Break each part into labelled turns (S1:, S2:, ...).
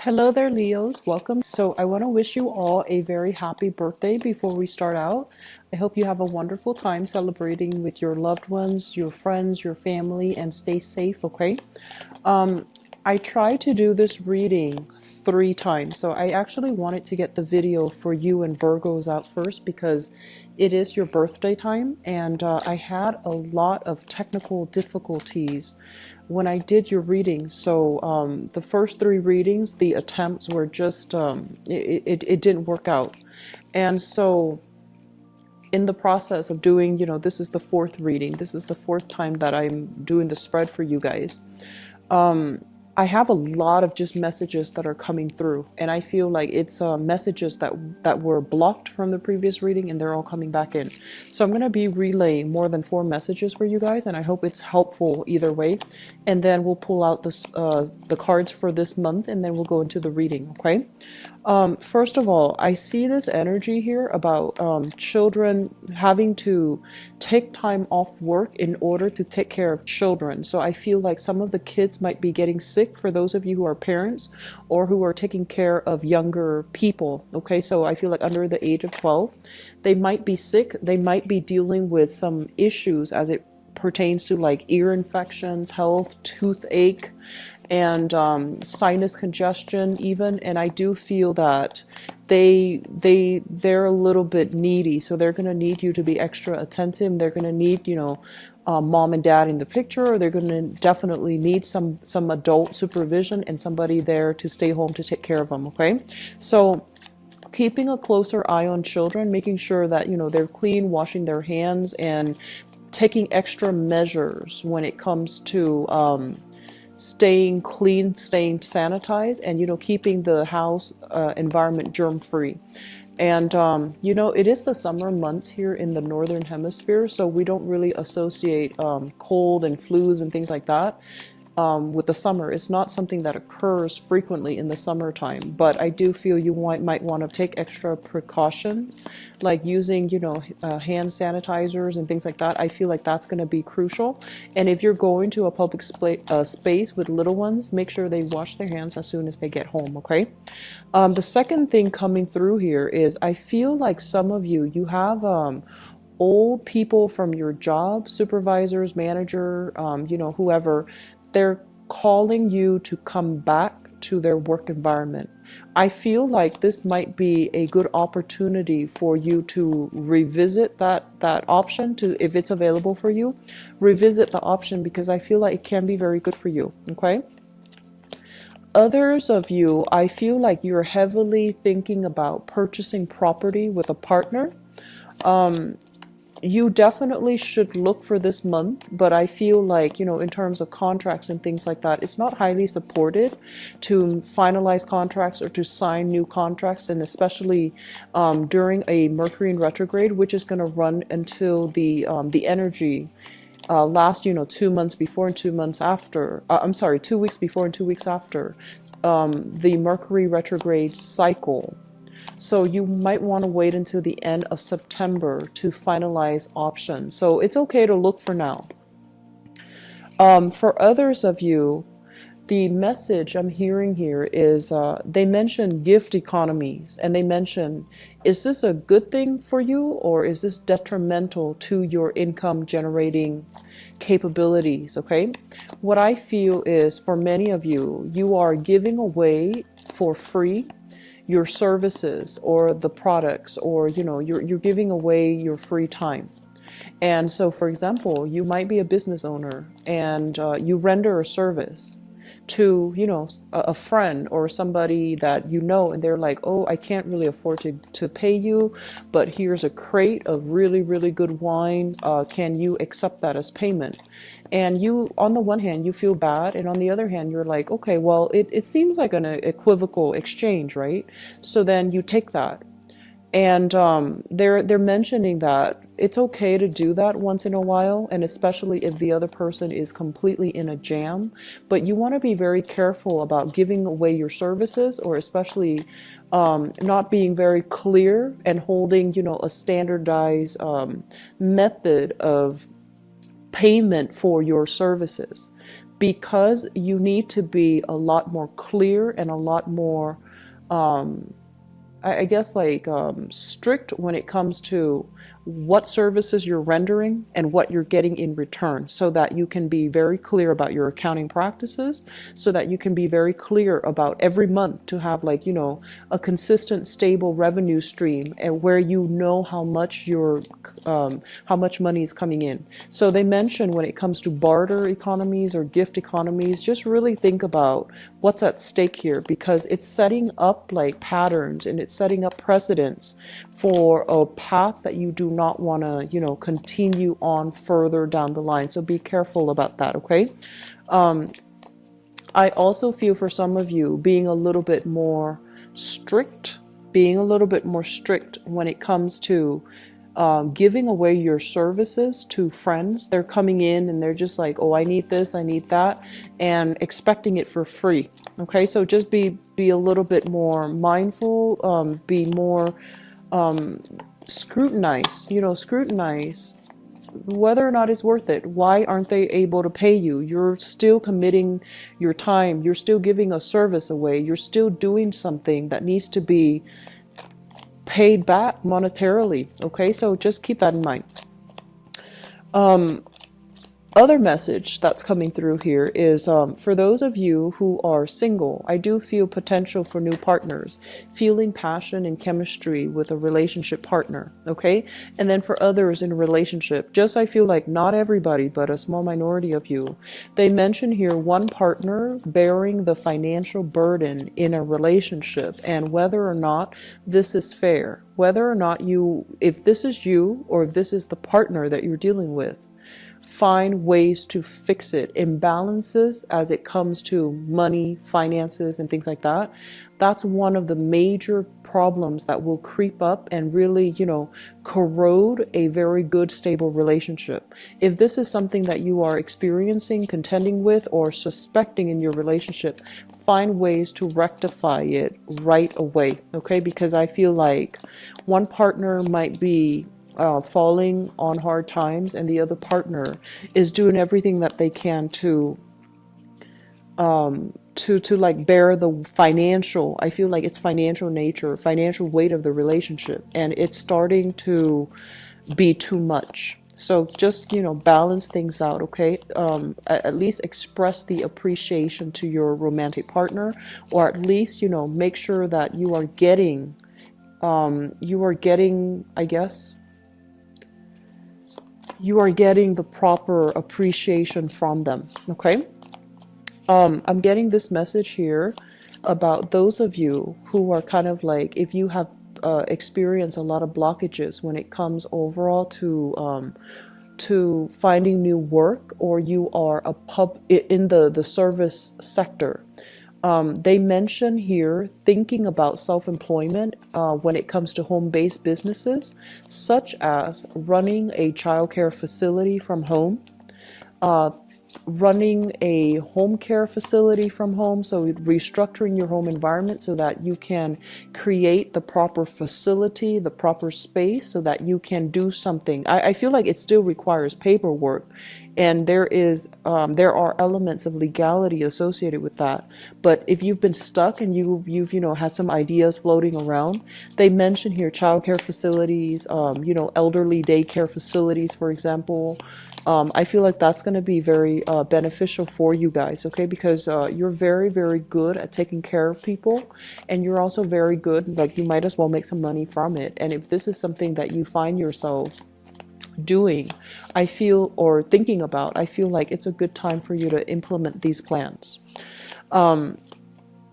S1: Hello there, Leos. Welcome. So, I want to wish you all a very happy birthday before we start out. I hope you have a wonderful time celebrating with your loved ones, your friends, your family, and stay safe, okay? Um, I tried to do this reading 3 times, so I actually wanted to get the video for you and Virgos out first because it is your birthday time, and I had a lot of technical difficulties when I did your reading. So the first 3 readings, the attempts were just it didn't work out, and so in the process of doing, this is the fourth reading. This is the fourth time that I'm doing the spread for you guys. I have a lot of just messages that are coming through, and I feel like it's messages that were blocked from the previous reading, and they're all coming back in. So I'm going to be relaying more than 4 messages for you guys, and I hope it's helpful either way. And then we'll pull out the cards for this month, and then we'll go into the reading. Okay. First of all, I see this energy here about children having to take time off work in order to take care of children. So I feel like some of the kids might be getting sick for those of you who are parents or who are taking care of younger people. Okay, so I feel like under the age of 12, they might be sick. They might be dealing with some issues as it pertains to like ear infections, health, toothache, and sinus congestion even. And I do feel that they're a little bit needy, so they're going to need you to be extra attentive. They're going to need, mom and dad in the picture, or they're going to definitely need some adult supervision and somebody there to stay home to take care of them. Okay, so keeping a closer eye on children, making sure that they're clean, washing their hands, and taking extra measures when it comes to staying clean, staying sanitized, and keeping the house environment germ free. And it is the summer months here in the northern hemisphere, so we don't really associate cold and flus and things like that with the summer. It's not something that occurs frequently in the summertime, but I do feel you might want to take extra precautions, like using, hand sanitizers and things like that. I feel like that's going to be crucial. And if you're going to a public space with little ones, make sure they wash their hands as soon as they get home, okay? The second thing coming through here is I feel like some of you have old people from your job, supervisors, manager, whoever, they're calling you to come back to their work environment. I feel like this might be a good opportunity for you to revisit that option, to, if it's available for you, revisit the option, because I feel like it can be very good for you. Okay. Others of you, I feel like you're heavily thinking about purchasing property with a partner. You definitely should look for this month, but I feel like, in terms of contracts and things like that, it's not highly supported to finalize contracts or to sign new contracts, and especially during a Mercury in retrograde, which is going to run until the energy last, 2 months before and 2 months after. I'm sorry, 2 weeks before and 2 weeks after the Mercury retrograde cycle. So you might want to wait until the end of September to finalize options. So it's okay to look for now. For others of you, the message I'm hearing here is they mention gift economies, and they mention, is this a good thing for you, or is this detrimental to your income generating capabilities? Okay. What I feel is, for many of you, you are giving away for free your services or the products, or you're giving away your free time. And so, for example, you might be a business owner, and you render a service to a friend or somebody that and they're like, oh, I can't really afford to pay you, but here's a crate of really, really good wine, can you accept that as payment? And you, on the one hand, you feel bad, and on the other hand, you're like, okay, well, it seems like an equivocal exchange, right? So then you take that. And they're mentioning that it's okay to do that once in a while, and especially if the other person is completely in a jam. But you want to be very careful about giving away your services, or especially not being very clear and holding, a standardized method of payment for your services. because you need to be a lot more clear and a lot more, I guess, like strict when it comes to what services you're rendering and what you're getting in return, so that you can be very clear about your accounting practices, so that you can be very clear about every month to have, like, you know, a consistent, stable revenue stream, and where you know how much money is coming in. So they mention when it comes to barter economies or gift economies, just really think about what's at stake here, because it's setting up like patterns and it's setting up precedents for a path that you do not want to, you know, continue on further down the line. So be careful about that, okay? I also feel for some of you being a little bit more strict, when it comes to giving away your services to friends. They're coming in and they're just like, oh, I need this, I need that, and expecting it for free. Okay, so just be a little bit more mindful, be more scrutinize whether or not it's worth it. Why aren't they able to pay you? You're still committing your time. You're still giving a service away. You're still doing something that needs to be paid back monetarily. Okay, so just keep that in mind. Other message that's coming through here is for those of you who are single, I do feel potential for new partners, feeling passion and chemistry with a relationship partner, okay? And then for others in a relationship, just I feel like not everybody, but a small minority of you, they mention here one partner bearing the financial burden in a relationship, and whether or not this is fair, whether or not if this is you or if this is the partner that you're dealing with, find ways to fix it. Imbalances as it comes to money, finances, and things like that. That's one of the major problems that will creep up and really, you know, corrode a very good, stable relationship. If this is something that you are experiencing, contending with, or suspecting in your relationship, find ways to rectify it right away, okay? Because I feel like one partner might be falling on hard times, and the other partner is doing everything that they can to like bear the financial, I feel like it's financial nature, financial weight of the relationship, and it's starting to be too much. So just, you know, balance things out, okay? At least express the appreciation to your romantic partner, or at least, you know, make sure that you are getting, I guess, you are getting the proper appreciation from them, okay? I'm getting this message here about those of you who are kind of like, if you have experienced a lot of blockages when it comes overall to finding new work, or you are in the service sector. They mention here thinking about self-employment when it comes to home-based businesses, such as running a childcare facility from home, running a home care facility from home, so restructuring your home environment so that you can create the proper facility, the proper space, so that you can do something. I feel like it still requires paperwork, and there are elements of legality associated with that. But if you've been stuck and you've had some ideas floating around, they mention here childcare facilities, elderly daycare facilities, for example. I feel like that's going to be very beneficial for you guys, okay? Because you're very, very good at taking care of people, and you're also very good, like, you might as well make some money from it. And if this is something that you find yourself doing, or thinking about, I feel like it's a good time for you to implement these plans.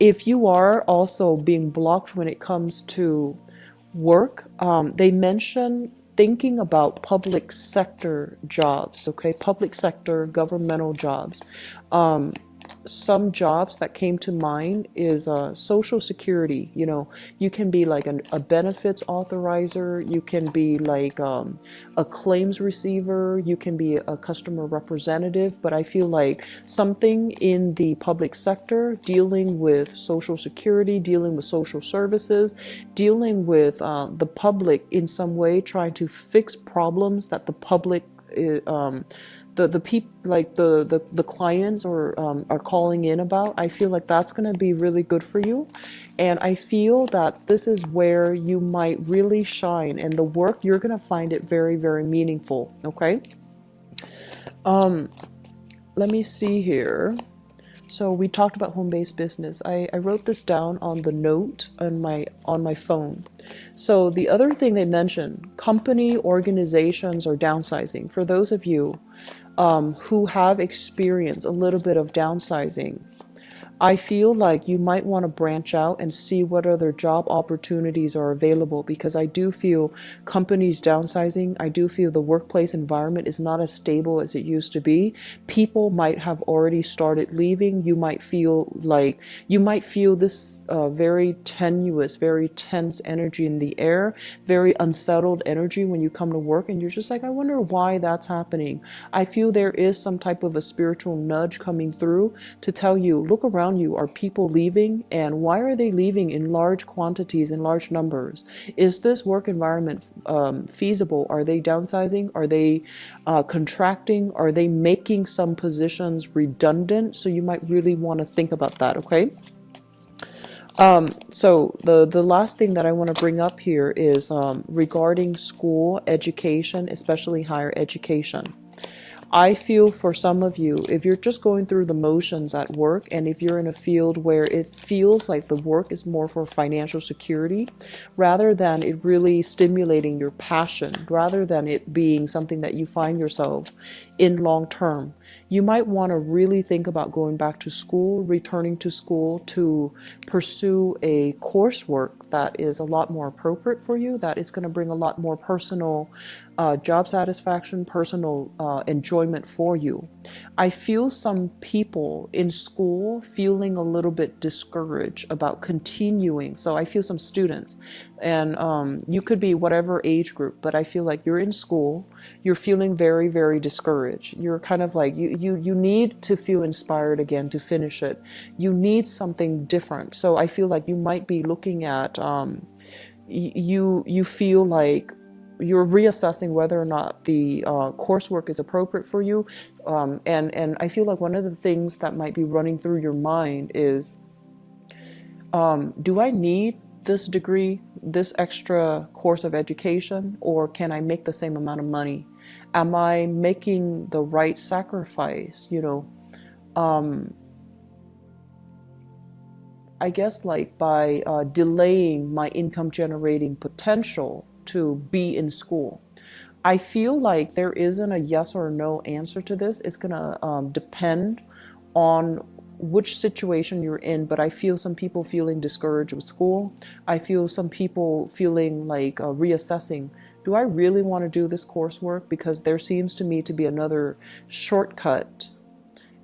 S1: If you are also being blocked when it comes to work, they mention thinking about public sector jobs, okay? Public sector, governmental jobs. Some jobs that came to mind is Social Security. You can be like a benefits authorizer, you can be like a claims receiver, you can be a customer representative, but I feel like something in the public sector dealing with Social Security, dealing with social services, dealing with the public in some way, trying to fix problems that the public the people, like the clients or are calling in about, I feel like that's going to be really good for you. And I feel that this is where you might really shine, and the work, you're going to find it very, very meaningful. Okay. Let me see here. So we talked about home-based business. I wrote this down on the note on my phone. So the other thing they mentioned, company organizations are downsizing. For those of you who have experienced a little bit of downsizing, I feel like you might want to branch out and see what other job opportunities are available, because I do feel companies downsizing. I do feel the workplace environment is not as stable as it used to be. People might have already started leaving. You might feel this very tenuous, very tense energy in the air, very unsettled energy when you come to work, and you're just like, I wonder why that's happening. I feel there is some type of a spiritual nudge coming through to tell you, look around you. Are people leaving, and why are they leaving in large quantities, in large numbers? Is this work environment feasible? Are they downsizing? Are they contracting? Are they making some positions redundant? So you might really want to think about that. Okay. So the last thing that I want to bring up here is regarding school education, especially higher education. I feel for some of you, if you're just going through the motions at work, and if you're in a field where it feels like the work is more for financial security, rather than it really stimulating your passion, rather than it being something that you find yourself in long term, you might want to really think about going back to school, returning to school to pursue a coursework that is a lot more appropriate for you, that is going to bring a lot more personal job satisfaction, personal enjoyment for you. I feel some people in school feeling a little bit discouraged about continuing. So I feel some students, and you could be whatever age group, but I feel like you're in school, you're feeling very, very discouraged. You're kind of like, you need to feel inspired again to finish it. You need something different. So I feel like you might be looking at, you feel like you're reassessing whether or not the coursework is appropriate for you. And I feel like one of the things that might be running through your mind is, do I need this degree, this extra course of education, or can I make the same amount of money? Am I making the right sacrifice? I guess like by delaying my income generating potential to be in school. I feel like there isn't a yes or no answer to this. It's going to depend on which situation you're in, but I feel some people feeling discouraged with school. I feel some people feeling like reassessing. Do I really want to do this coursework? Because there seems to me to be another shortcut.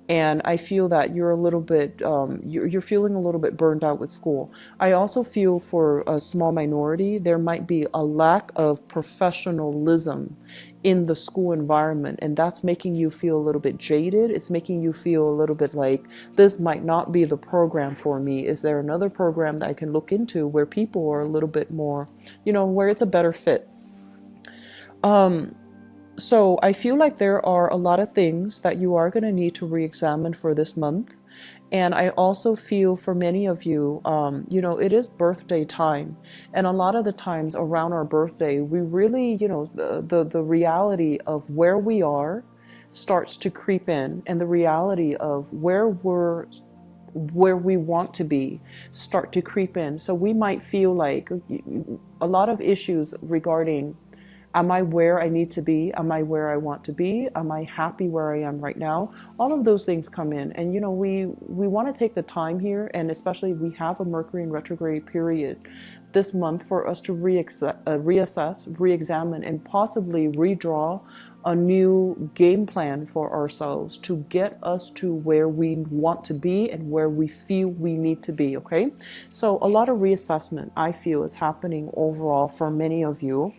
S1: And I feel that you're a little bit, you're feeling a little bit burned out with school. I also feel for a small minority, there might be a lack of professionalism in the school environment, and that's making you feel a little bit jaded. It's making you feel a little bit like, this might not be the program for me. Is there another program that I can look into where people are a little bit more, where it's a better fit? So I feel like there are a lot of things that you are going to need to re-examine for this month. And I also feel for many of you, it is birthday time. And a lot of the times around our birthday, we really, the reality of where we are starts to creep in, and the reality of where we want to be start to creep in. So we might feel like a lot of issues regarding, am I where I need to be? Am I where I want to be? Am I happy where I am right now? All of those things come in. And, we want to take the time here, and especially we have a Mercury in retrograde period this month for us to reassess, re-examine, and possibly redraw a new game plan for ourselves to get us to where we want to be and where we feel we need to be, okay? So a lot of reassessment, I feel, is happening overall for many of you.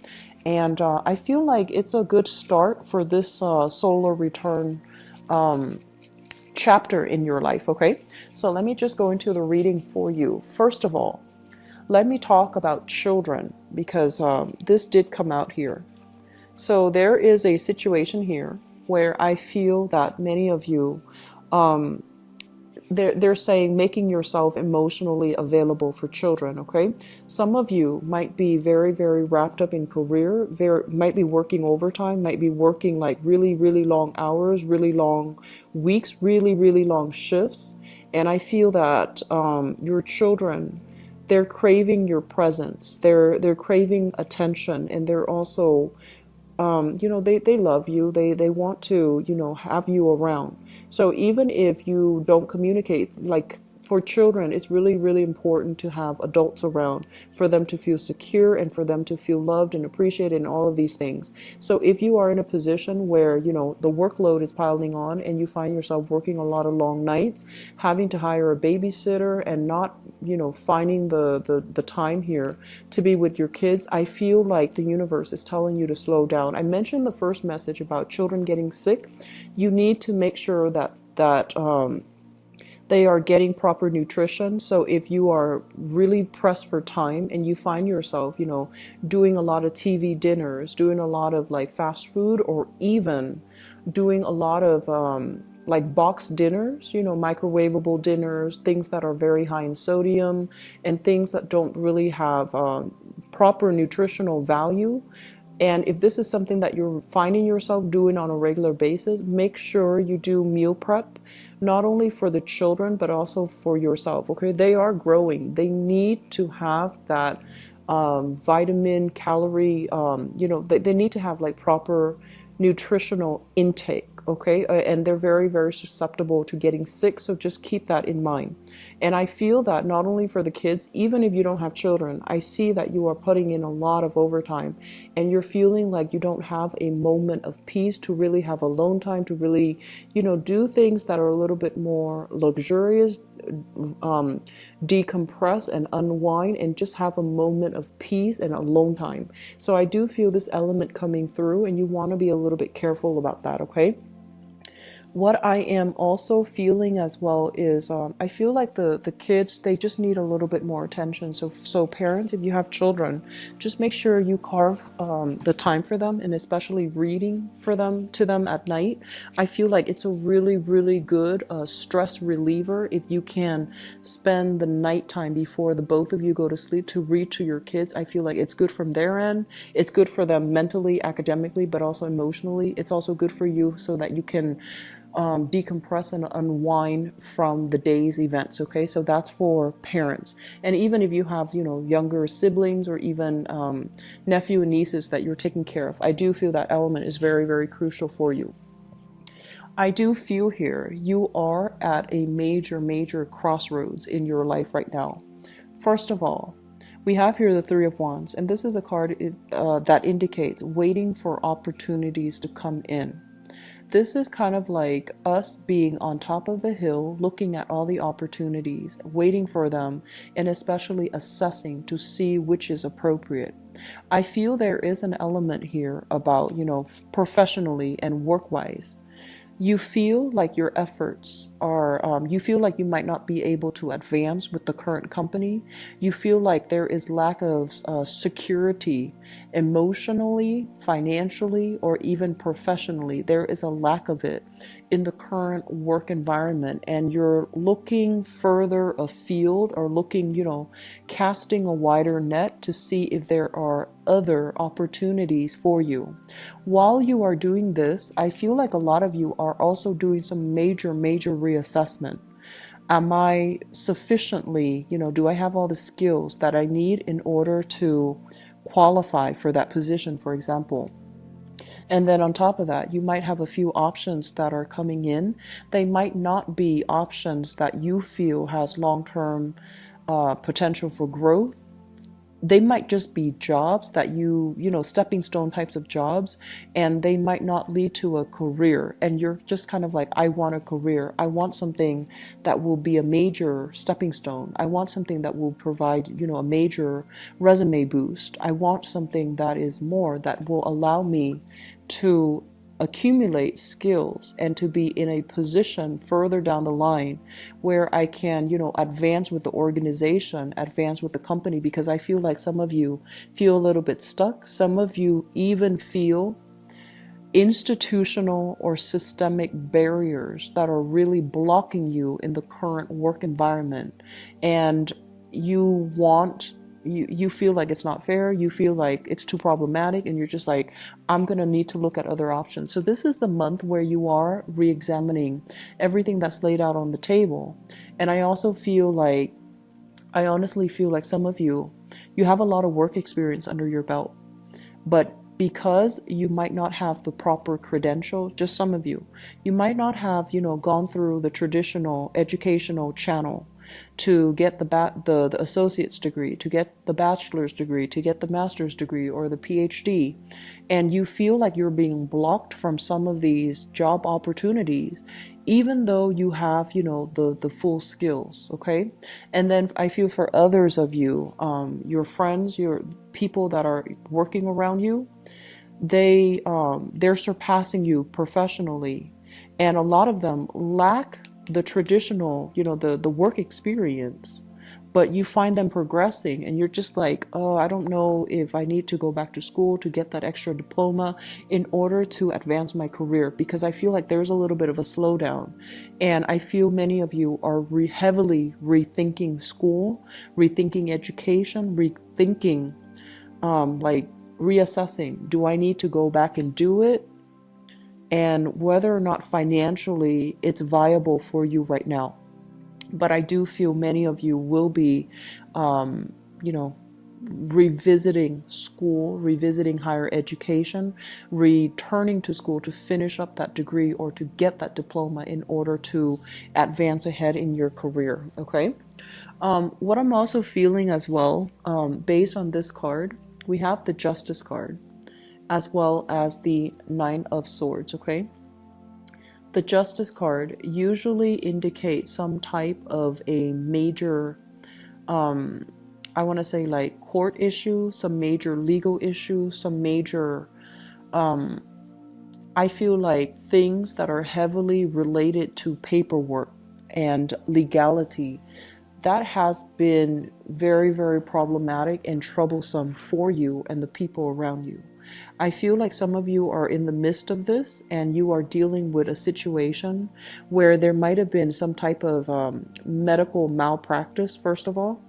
S1: And I feel like it's a good start for this solar return chapter in your life, okay? So let me just go into the reading for you. First of all, let me talk about children, because this did come out here. So there is a situation here where I feel that many of you, they're saying making yourself emotionally available for children. Okay, some of you might be very, very wrapped up in career, might be working overtime, might be working like really, really long hours, really long weeks, really, really long shifts. And I feel that your children, they're craving your presence, they're craving attention, and they're also they love you. They want to, have you around. So even if you don't communicate, like for children, it's really, really important to have adults around for them to feel secure and for them to feel loved and appreciated and all of these things. So if you are in a position where, the workload is piling on and you find yourself working a lot of long nights, having to hire a babysitter and not, finding the time here to be with your kids, I feel like the universe is telling you to slow down. I mentioned the first message about children getting sick. You need to make sure that they are getting proper nutrition. So if you are really pressed for time and you find yourself, doing a lot of TV dinners, doing a lot of like fast food, or even doing a lot of like boxed dinners, microwavable dinners, things that are very high in sodium and things that don't really have proper nutritional value. And if this is something that you're finding yourself doing on a regular basis, make sure you do meal prep, not only for the children, but also for yourself. Okay, they are growing. They need to have that vitamin, calorie, they need to have like proper nutritional intake. Okay, and they're very, very susceptible to getting sick, so just keep that in mind. And I feel that not only for the kids, even if you don't have children, I see that you are putting in a lot of overtime and you're feeling like you don't have a moment of peace to really have alone time, to really, do things that are a little bit more luxurious, decompress and unwind and just have a moment of peace and alone time. So I do feel this element coming through, and you want to be a little bit careful about that. Okay. What I am also feeling as well is I feel like the kids, they just need a little bit more attention. So parents, if you have children, just make sure you carve the time for them, and especially reading to them at night. I feel like it's a really, really good stress reliever if you can spend the nighttime before the both of you go to sleep to read to your kids. I feel like it's good from their end. It's good for them mentally, academically, but also emotionally. It's also good for you so that you can decompress and unwind from the day's events. Okay, so that's for parents. And even if you have, younger siblings or even nephew and nieces that you're taking care of, I do feel that element is very, very crucial for you. I do feel here you are at a major, major crossroads in your life right now. First of all, we have here the Three of Wands, and this is a card that indicates waiting for opportunities to come in. This is kind of like us being on top of the hill, looking at all the opportunities, waiting for them, and especially assessing to see which is appropriate. I feel there is an element here about, professionally and work-wise. You feel like your efforts are, you feel like you might not be able to advance with the current company. You feel like there is lack of security emotionally, financially, or even professionally. There is a lack of it in the current work environment, and you're looking further afield, or looking, casting a wider net to see if there are other opportunities for you. While you are doing this, I feel like a lot of you are also doing some major, major reassessment. Am I sufficiently, do I have all the skills that I need in order to qualify for that position, for example? And then on top of that, you might have a few options that are coming in. They might not be options that you feel has long-term potential for growth. They might just be jobs that stepping stone types of jobs, and they might not lead to a career. And you're just kind of like, I want a career. I want something that will be a major stepping stone. I want something that will provide, a major resume boost. I want something that is more, that will allow me to accumulate skills and to be in a position further down the line where I can, advance with the organization, advance with the company, because I feel like some of you feel a little bit stuck. Some of you even feel institutional or systemic barriers that are really blocking you in the current work environment, and you feel like it's not fair, you feel like it's too problematic, and you're just like, I'm gonna need to look at other options. So this is the month where you are re-examining everything that's laid out on the table. And I honestly feel like some of you have a lot of work experience under your belt, but because you might not have the proper credential, just some of you might not have, gone through the traditional educational channel to get the associate's degree, to get the bachelor's degree, to get the master's degree or the PhD, and you feel like you're being blocked from some of these job opportunities, even though you have, the full skills, okay? And then I feel for others of you, your friends, your people that are working around you, they're surpassing you professionally, and a lot of them lack the traditional, the work experience, but you find them progressing and you're just like, oh, I don't know if I need to go back to school to get that extra diploma in order to advance my career, because I feel like there's a little bit of a slowdown. And I feel many of you are heavily rethinking school, rethinking education, rethinking, like reassessing, do I need to go back and do it? And whether or not financially it's viable for you right now. But I do feel many of you will be, revisiting school, revisiting higher education, returning to school to finish up that degree or to get that diploma in order to advance ahead in your career, okay? What I'm also feeling as well, based on this card, we have the Justice card, as well as the Nine of Swords, okay? The Justice card usually indicates some type of a major, I want to say like court issue, some major legal issue, some major, I feel like things that are heavily related to paperwork and legality. That has been very, very problematic and troublesome for you and the people around you. I feel like some of you are in the midst of this and you are dealing with a situation where there might have been some type of medical malpractice, first of all.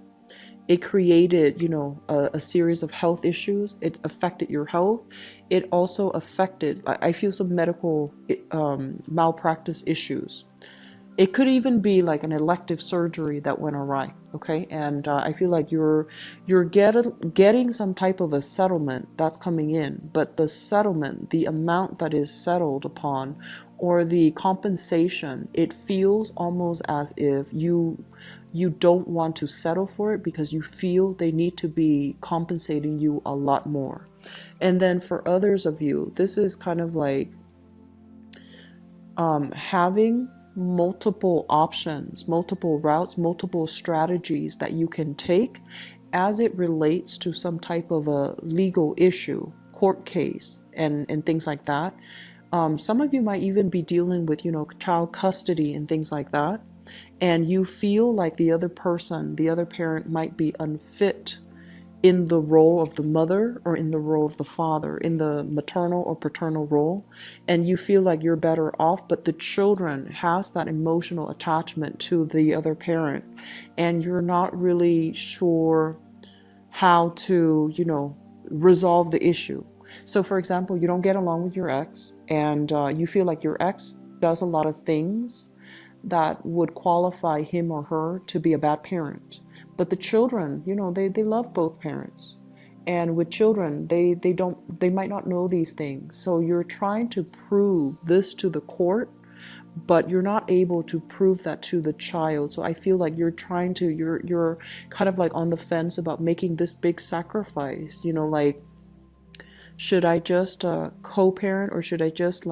S1: It created, a series of health issues. It affected your health. It also affected, I feel, some medical malpractice issues. It could even be like an elective surgery that went awry, okay? And I feel like you're getting some type of a settlement that's coming in, but the settlement, the amount that is settled upon, or the compensation, it feels almost as if you don't want to settle for it because you feel they need to be compensating you a lot more. And then for others of you, this is kind of like having multiple options, multiple routes, multiple strategies that you can take as it relates to some type of a legal issue, court case, and things like that. Some of you might even be dealing with, child custody and things like that. And you feel like the other person, the other parent might be unfit in the role of the mother or in the role of the father, in the maternal or paternal role, and you feel like you're better off, but the children has that emotional attachment to the other parent, and you're not really sure how to, resolve the issue. So for example, you don't get along with your ex, and you feel like your ex does a lot of things that would qualify him or her to be a bad parent. But the children, they love both parents. And with children, they might not know these things. So you're trying to prove this to the court, but you're not able to prove that to the child. So I feel like you're kind of like on the fence about making this big sacrifice, like, should I just co-parent, or should I just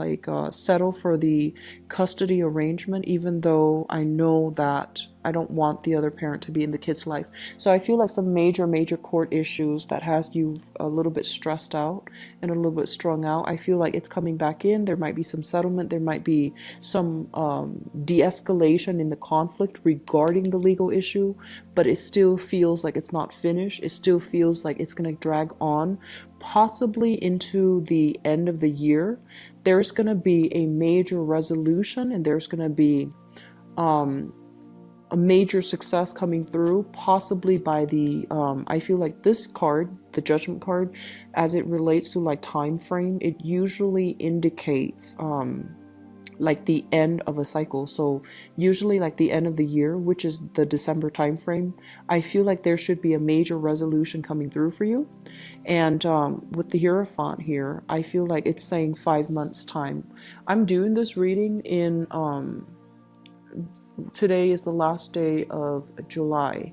S1: settle for the custody arrangement, even though I know that I don't want the other parent to be in the kid's life? So I feel like some major court issues that has you a little bit stressed out and a little bit strung out. I feel like it's coming back in. There might be some settlement. There might be some de-escalation in the conflict regarding the legal issue, but it still feels like it's not finished. It still feels like it's going to drag on, possibly into the end of the year. there's going to be a major resolution, and there's going to be a major success coming through, possibly by the I feel like this card, the Judgment card, as it relates to like time frame, it usually indicates like the end of a cycle. So usually like the end of the year, which is the December time frame, I feel like there should be a major resolution coming through for you. And with the Hierophant here, I feel like it's saying 5 months time. I'm doing this reading in today is the last day of July,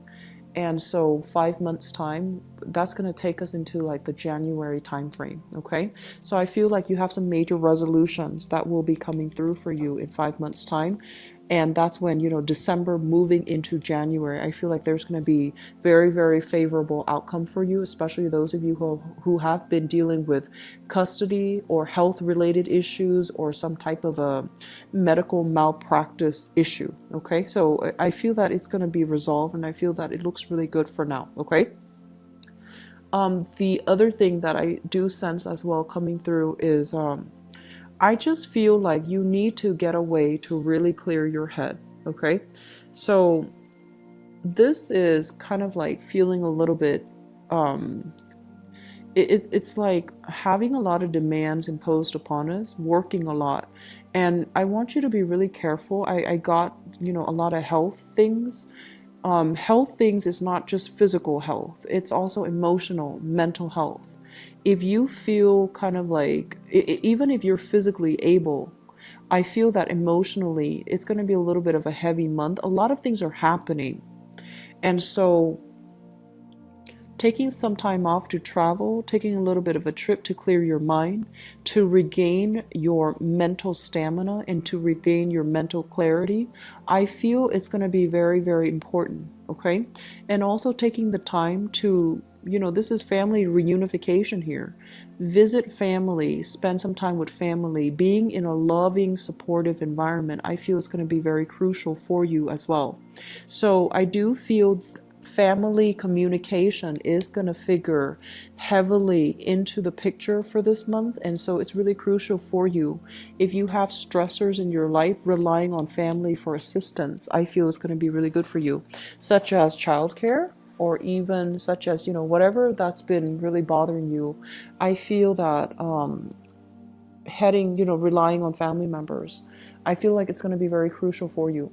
S1: and so 5 months time, that's going to take us into like the January time frame. Okay, so I feel like you have some major resolutions that will be coming through for you in 5 months time. And that's when, you know, December moving into January, I feel like there's going to be very, very favorable outcome for you, especially those of you who have been dealing with custody or health related issues or some type of a medical malpractice issue. Okay, so I feel that it's going to be resolved, and I feel that it looks really good for now. Okay. The other thing that I do sense as well coming through is I just feel like you need to get away to really clear your head. Okay, so this is kind of like feeling a little bit it's like having a lot of demands imposed upon us, working a lot. And I want you to be really careful. I got, you know, a lot of health things. Health things is not just physical health, it's also emotional, mental health. If you feel kind of like, even if you're physically able, I feel that emotionally it's going to be a little bit of a heavy month. A lot of things are happening. And so taking some time off to travel, taking a little bit of a trip to clear your mind, to regain your mental stamina and to regain your mental clarity, I feel it's going to be very, very important. Okay. And also taking the time to, you know, this is family reunification here. Visit family, spend some time with family, being in a loving, supportive environment. I feel it's going to be very crucial for you as well. So I do feel family communication is going to figure heavily into the picture for this month. And so it's really crucial for you. If you have stressors in your life, relying on family for assistance, I feel it's going to be really good for you, such as childcare, or even such as, you know, whatever that's been really bothering you. I feel that relying on family members, I feel like it's going to be very crucial for you.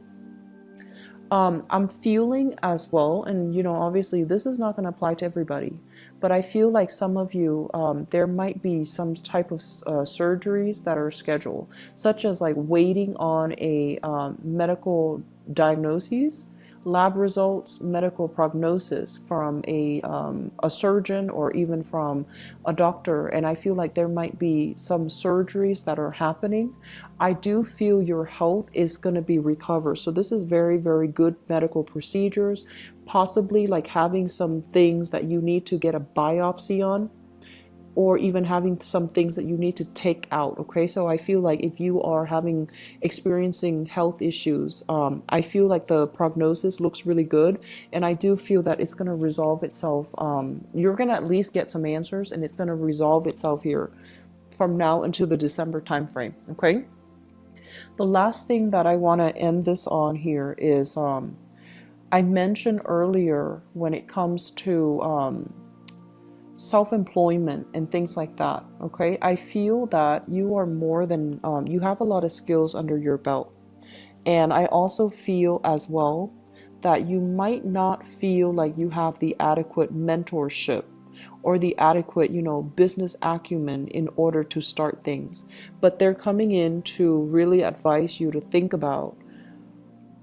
S1: I'm feeling as well, and you know, obviously this is not going to apply to everybody, but I feel like some of you, there might be some type of surgeries that are scheduled, such as like waiting on a medical diagnosis, lab results, medical prognosis from a surgeon or even from a doctor. And I feel like there might be some surgeries that are happening. I do feel your health is going to be recovered. So this is very, very good medical procedures, possibly like having some things that you need to get a biopsy on, or even having some things that you need to take out. Okay, so I feel like if you are experiencing health issues, I feel like the prognosis looks really good, and I do feel that it's going to resolve itself. You're going to at least get some answers, and it's going to resolve itself here from now until the December time frame. Okay, the last thing that I want to end this on here is I mentioned earlier when it comes to self-employment and things like that. Okay, I feel that you are more than you have a lot of skills under your belt, and I also feel as well that you might not feel like you have the adequate mentorship or the adequate, you know, business acumen in order to start things, but they're coming in to really advise you to think about,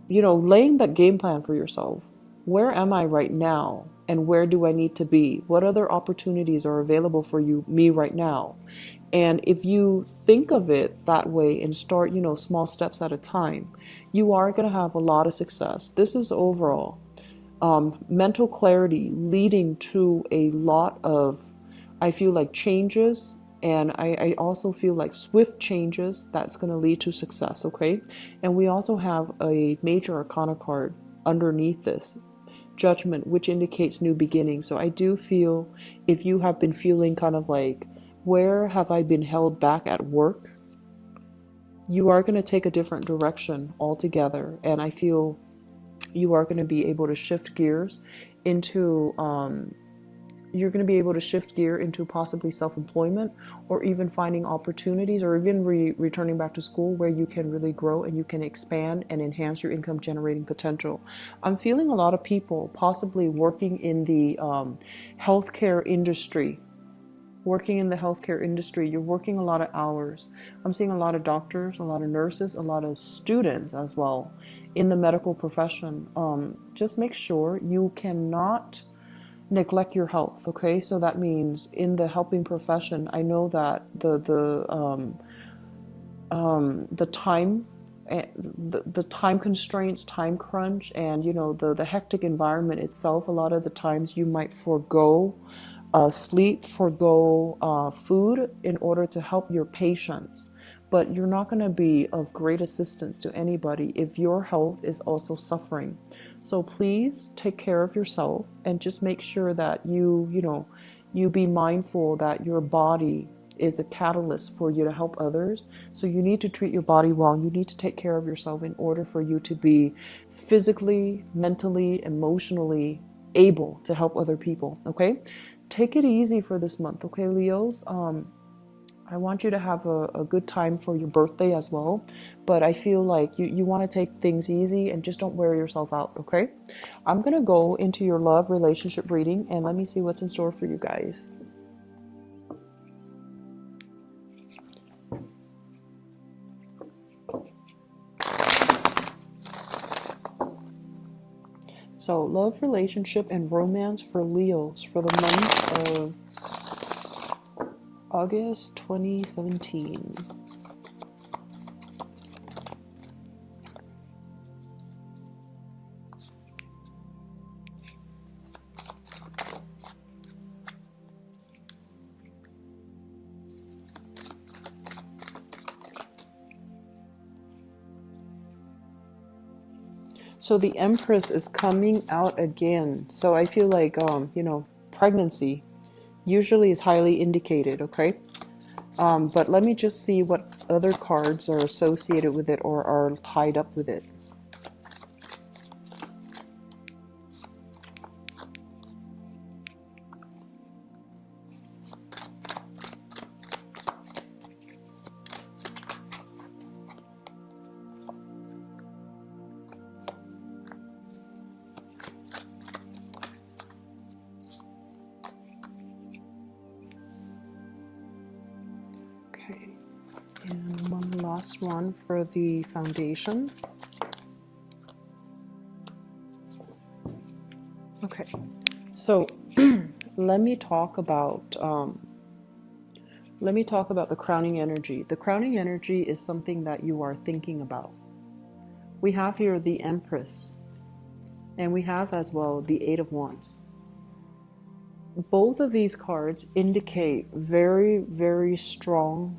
S1: you know, laying that game plan for yourself. Where am I right now? And where do I need to be? What other opportunities are available for me right now? And if you think of it that way and start, you know, small steps at a time, you are going to have a lot of success. This is overall mental clarity leading to a lot of, I feel like, changes. And I also feel like swift changes that's going to lead to success. Okay. And we also have a major arcana card underneath this, Judgment, which indicates new beginnings. So I do feel if you have been feeling kind of like, where have I been held back at work? you are going to take a different direction altogether. And I feel you are going to be able to shift gears into you're going to be able to shift gear into possibly self-employment, or even finding opportunities, or even returning back to school where you can really grow and you can expand and enhance your income generating potential. I'm feeling a lot of people possibly working in the healthcare industry. Working in the healthcare industry, you're working a lot of hours. I'm seeing a lot of doctors, a lot of nurses, a lot of students as well in the medical profession. Just make sure you cannot neglect your health. Okay, so that means in the helping profession, I know that the time, the time constraints, time crunch, and the hectic environment itself, a lot of the times you might forego sleep, forego food in order to help your patients. But you're not going to be of great assistance to anybody if your health is also suffering. So please take care of yourself and just make sure that you be mindful that your body is a catalyst for you to help others. So you need to treat your body well. You need to take care of yourself in order for you to be physically, mentally, emotionally able to help other people. Okay? Take it easy for this month, okay, Leos? I want you to have a good time for your birthday as well, but I feel like you want to take things easy and just don't wear yourself out, okay? I'm going to go into your love relationship reading, and let me see what's in store for you guys. So, love, relationship, and romance for Leos for the month of August 2017. So the Empress is coming out again. So I feel like, pregnancy usually is highly indicated, okay? But let me just see what other cards are associated with it or are tied up with it. Okay, and one last one for the foundation. Okay, so let me talk about the crowning energy. The crowning energy is something that you are thinking about. We have here the Empress, and we have as well the Eight of Wands. Both of these cards indicate very, very strong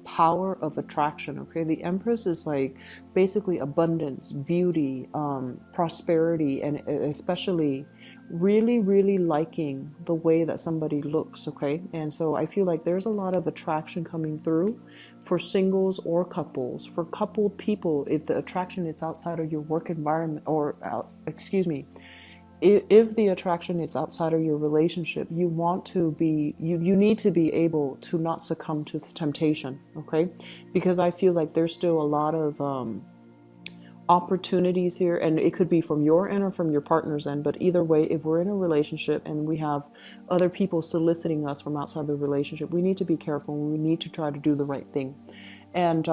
S1: power of attraction. Okay, the Empress is like basically abundance, beauty, prosperity, and especially really, really liking the way that somebody looks. Okay, and so I feel like there's a lot of attraction coming through for singles or couples. For coupled people, if the attraction is outside of your work environment, or if the attraction is outside of your relationship, you want to be, you need to be able to not succumb to the temptation, okay? Because I feel like there's still a lot of opportunities here, and it could be from your end or from your partner's end, but either way, if we're in a relationship and we have other people soliciting us from outside the relationship, we need to be careful. We need to try to do the right thing. And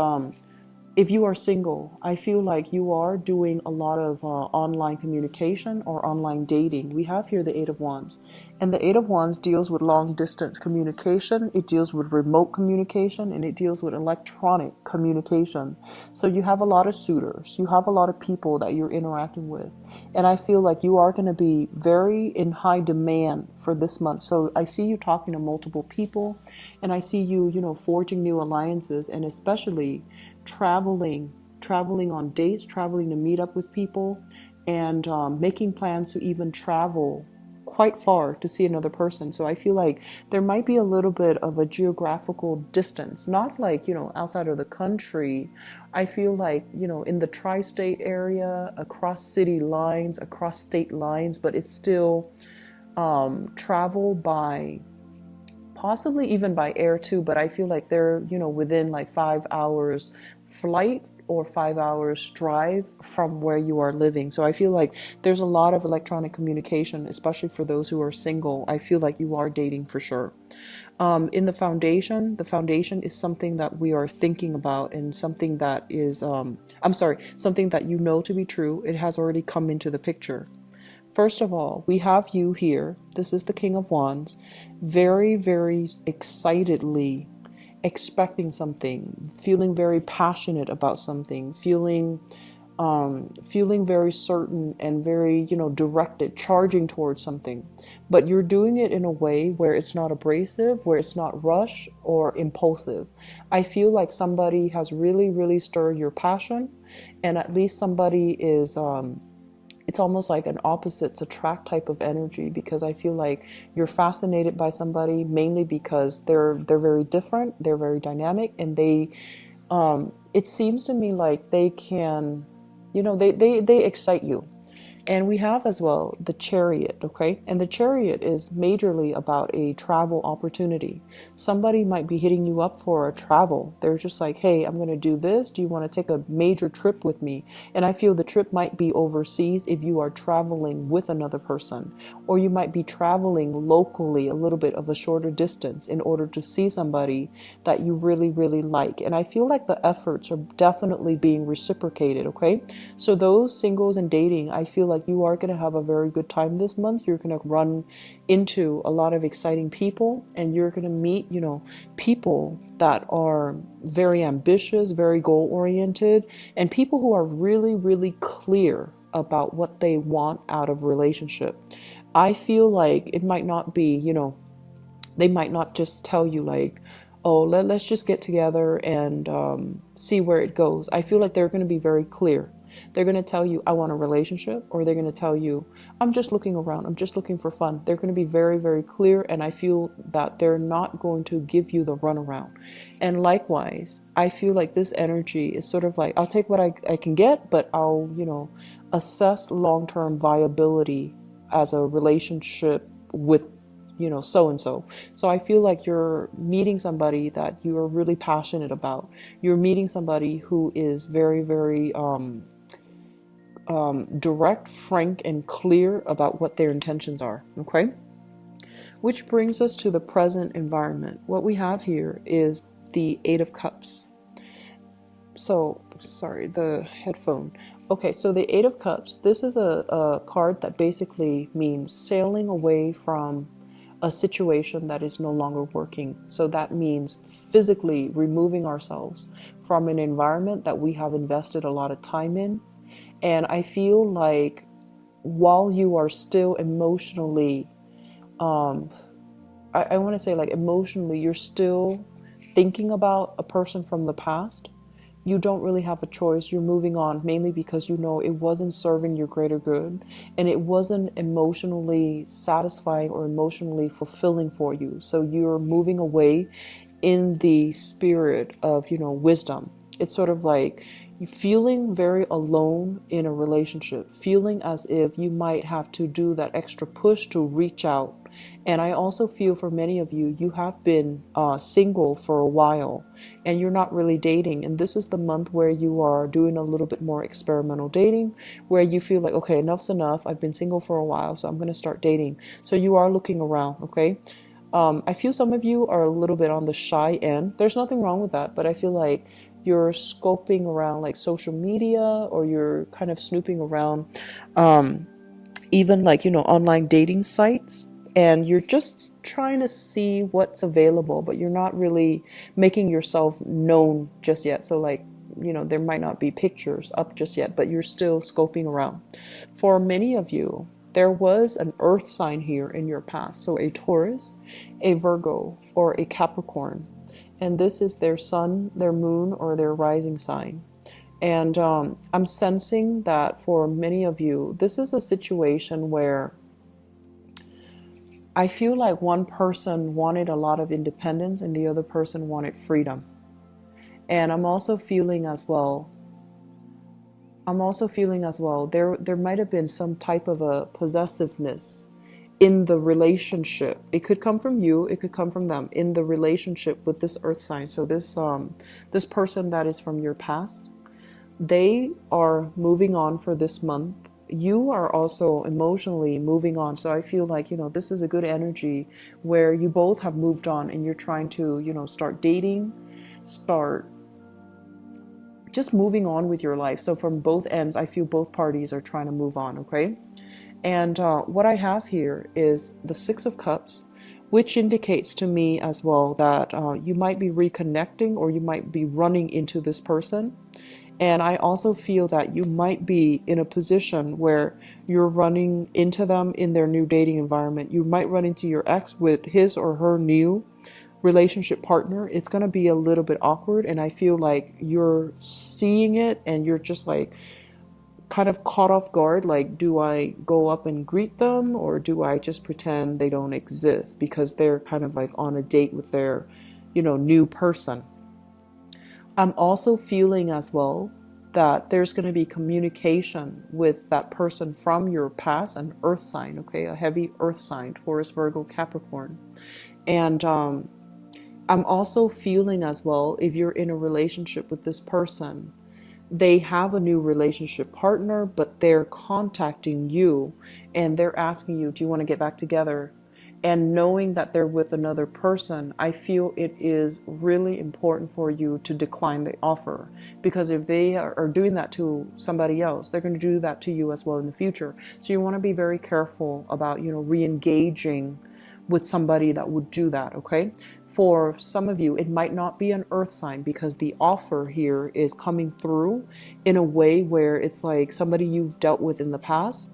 S1: if you are single, I feel like you are doing a lot of online communication or online dating. We have here the Eight of Wands. And the Eight of Wands deals with long distance communication. It deals with remote communication, and it deals with electronic communication. So you have a lot of suitors. You have a lot of people that you're interacting with. And I feel like you are going to be very in high demand for this month. So I see you talking to multiple people, and I see you, forging new alliances, and especially traveling on dates, traveling to meet up with people, and making plans to even travel quite far to see another person. So I feel like there might be a little bit of a geographical distance, not like, outside of the country. I feel like, in the tri-state area, across city lines, across state lines, but it's still travel by possibly even by air too, but I feel like they're, within like 5 hours flight or 5 hours drive from where you are living. So I feel like there's a lot of electronic communication, especially for those who are single. I feel like you are dating for sure. In the foundation is something that we are thinking about, and something that is, something that you know to be true. It has already come into the picture. First of all, we have you here. This is the King of Wands, very, very excitedly expecting something, feeling very passionate about something, feeling very certain and very, directed, charging towards something. But you're doing it in a way where it's not abrasive, where it's not rush or impulsive. I feel like somebody has really, really stirred your passion, and at least somebody is, it's almost like an opposites attract type of energy, because I feel like you're fascinated by somebody mainly because they're very different, they're very dynamic, and they it seems to me like they can, they excite you. And we have as well the Chariot, okay? And the Chariot is majorly about a travel opportunity. Somebody might be hitting you up for a travel. They're just like, hey, I'm going to do this. Do you want to take a major trip with me? And I feel the trip might be overseas if you are traveling with another person. Or you might be traveling locally a little bit of a shorter distance in order to see somebody that you really, really like. And I feel like the efforts are definitely being reciprocated, okay? So those singles and dating, I feel like you are going to have a very good time this month. You're going to run into a lot of exciting people, and you're going to meet, people that are very ambitious, very goal oriented, and people who are really, really clear about what they want out of a relationship. I feel like it might not be, they might not just tell you like, oh, let's just get together and see where it goes. I feel like they're going to be very clear. They're going to tell you, I want a relationship, or they're going to tell you, I'm just looking around. I'm just looking for fun. They're going to be very, very clear. And I feel that they're not going to give you the runaround. And likewise, I feel like this energy is sort of like, I'll take what I can get, but I'll, assess long-term viability as a relationship with, so and so. So I feel like you're meeting somebody that you are really passionate about. You're meeting somebody who is very, very, direct, frank, and clear about what their intentions are, okay? Which brings us to the present environment. What we have here is the Eight of Cups. So, sorry, the headphone. Okay, so the Eight of Cups, this is a card that basically means sailing away from a situation that is no longer working. So that means physically removing ourselves from an environment that we have invested a lot of time in. And I feel like while you are still emotionally, I want to say like emotionally, you're still thinking about a person from the past. You don't really have a choice. You're moving on mainly because you know it wasn't serving your greater good, and it wasn't emotionally satisfying or emotionally fulfilling for you. So you're moving away in the spirit of, wisdom. It's sort of like feeling very alone in a relationship, feeling as if you might have to do that extra push to reach out. And I also feel for many of you, you have been single for a while and you're not really dating. And this is the month where you are doing a little bit more experimental dating, where you feel like, okay, enough's enough. I've been single for a while, so I'm going to start dating. So you are looking around, okay? I feel some of you are a little bit on the shy end. There's nothing wrong with that, but I feel like you're scoping around like social media, or you're kind of snooping around even like, online dating sites, and you're just trying to see what's available, but you're not really making yourself known just yet. So like, there might not be pictures up just yet, but you're still scoping around. For many of you, there was an earth sign here in your past. So a Taurus, a Virgo, or a Capricorn. And this is their sun, their moon, or their rising sign. And I'm sensing that for many of you, this is a situation where I feel like one person wanted a lot of independence and the other person wanted freedom. And I'm also feeling as well, there might have been some type of a possessiveness in the relationship. It could come from you, it could come from them in the relationship with this earth sign. So this person that is from your past, they are moving on for this month. You are also emotionally moving on. So I feel like, this is a good energy where you both have moved on and you're trying to, start dating, start just moving on with your life. So from both ends, I feel both parties are trying to move on, okay? And what I have here is the Six of Cups, which indicates to me as well that you might be reconnecting or you might be running into this person. And I also feel that you might be in a position where you're running into them in their new dating environment. You might run into your ex with his or her new relationship partner. It's going to be a little bit awkward. And I feel like you're seeing it and you're just like kind of caught off guard. Like, do I go up and greet them or do I just pretend they don't exist because they're kind of like on a date with their, new person? I'm also feeling as well that there's going to be communication with that person from your past, an earth sign, okay, a heavy earth sign, Taurus, Virgo, Capricorn. And I'm also feeling as well, if you're in a relationship with this person, they have a new relationship partner, but they're contacting you and they're asking you, do you want to get back together? And knowing that they're with another person, I feel it is really important for you to decline the offer. Because if they are doing that to somebody else, they're going to do that to you as well in the future. So you want to be very careful about, re-engaging with somebody that would do that, okay? For some of you, it might not be an earth sign because the offer here is coming through in a way where it's like somebody you've dealt with in the past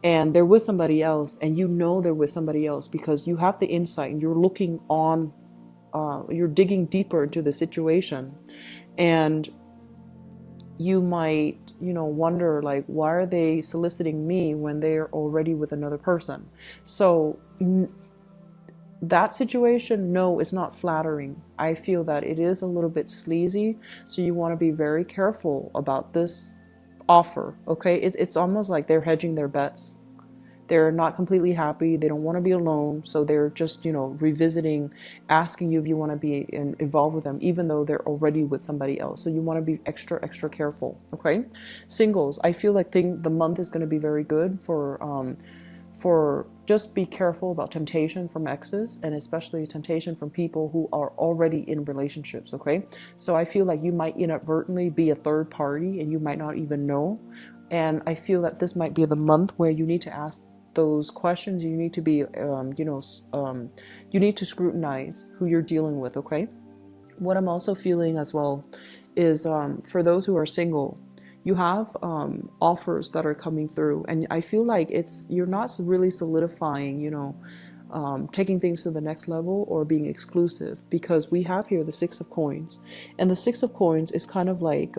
S1: and they're with somebody else, and they're with somebody else because you have the insight and you're looking on, you're digging deeper into the situation, and you might, wonder like, why are they soliciting me when they're already with another person? So that situation, no, it's not flattering. I feel that it is a little bit sleazy, so you want to be very careful about this offer, okay? It's almost like they're hedging their bets. They're not completely happy. They don't want to be alone. So they're just, revisiting, asking you if you want to be involved with them, even though they're already with somebody else. So you want to be extra, extra careful, okay? Singles, I feel like the month is going to be very good for just be careful about temptation from exes, and especially temptation from people who are already in relationships, okay? So I feel like you might inadvertently be a third party and you might not even know. And I feel that this might be the month where you need to ask those questions. You need to be, you need to scrutinize who you're dealing with, okay? What I'm also feeling as well is for those who are single, you have offers that are coming through, and I feel like you're not really solidifying, taking things to the next level or being exclusive, because we have here the Six of Coins, and the Six of Coins is kind of like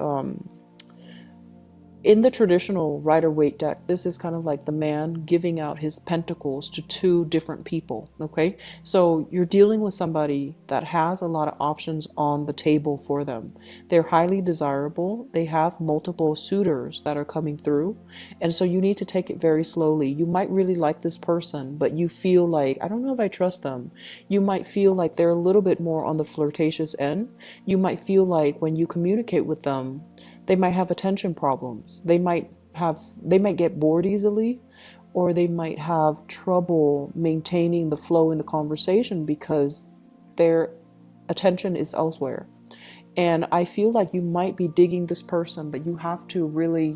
S1: in the traditional Rider-Waite deck, this is kind of like the man giving out his pentacles to two different people, okay? So you're dealing with somebody that has a lot of options on the table for them. They're highly desirable. They have multiple suitors that are coming through. And so you need to take it very slowly. You might really like this person, but you feel like, I don't know if I trust them. You might feel like they're a little bit more on the flirtatious end. You might feel like when you communicate with them, they might have attention problems. They might get bored easily, or they might have trouble maintaining the flow in the conversation because their attention is elsewhere. And I feel like you might be digging this person, but you have to really,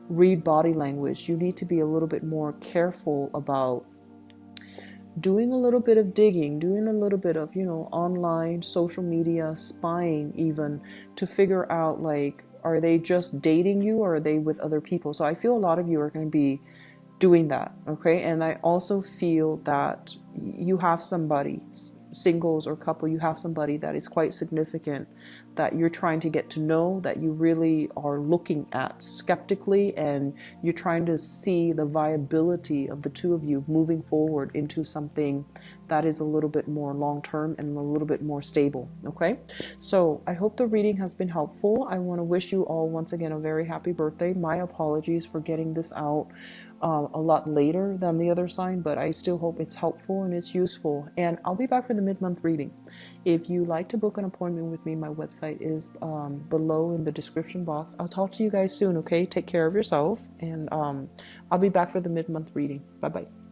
S1: read body language. You need to be a little bit more careful about doing a little bit of digging, doing a little bit of, online, social media, spying even, to figure out like, are they just dating you or are they with other people? So I feel a lot of you are going to be doing that, okay? And I also feel that you have somebody singles or couple, you have somebody that is quite significant that you're trying to get to know, that you really are looking at skeptically, and you're trying to see the viability of the two of you moving forward into something that is a little bit more long-term and a little bit more stable. Okay, so I hope the reading has been helpful. I want to wish you all once again a very happy birthday. My apologies for getting this out a lot later than the other sign, but I still hope it's helpful and it's useful. And I'll be back for the mid-month reading. If you like to book an appointment with me, my website is below in the description box. I'll talk to you guys soon, okay? Take care of yourself, and I'll be back for the mid-month reading. Bye-bye.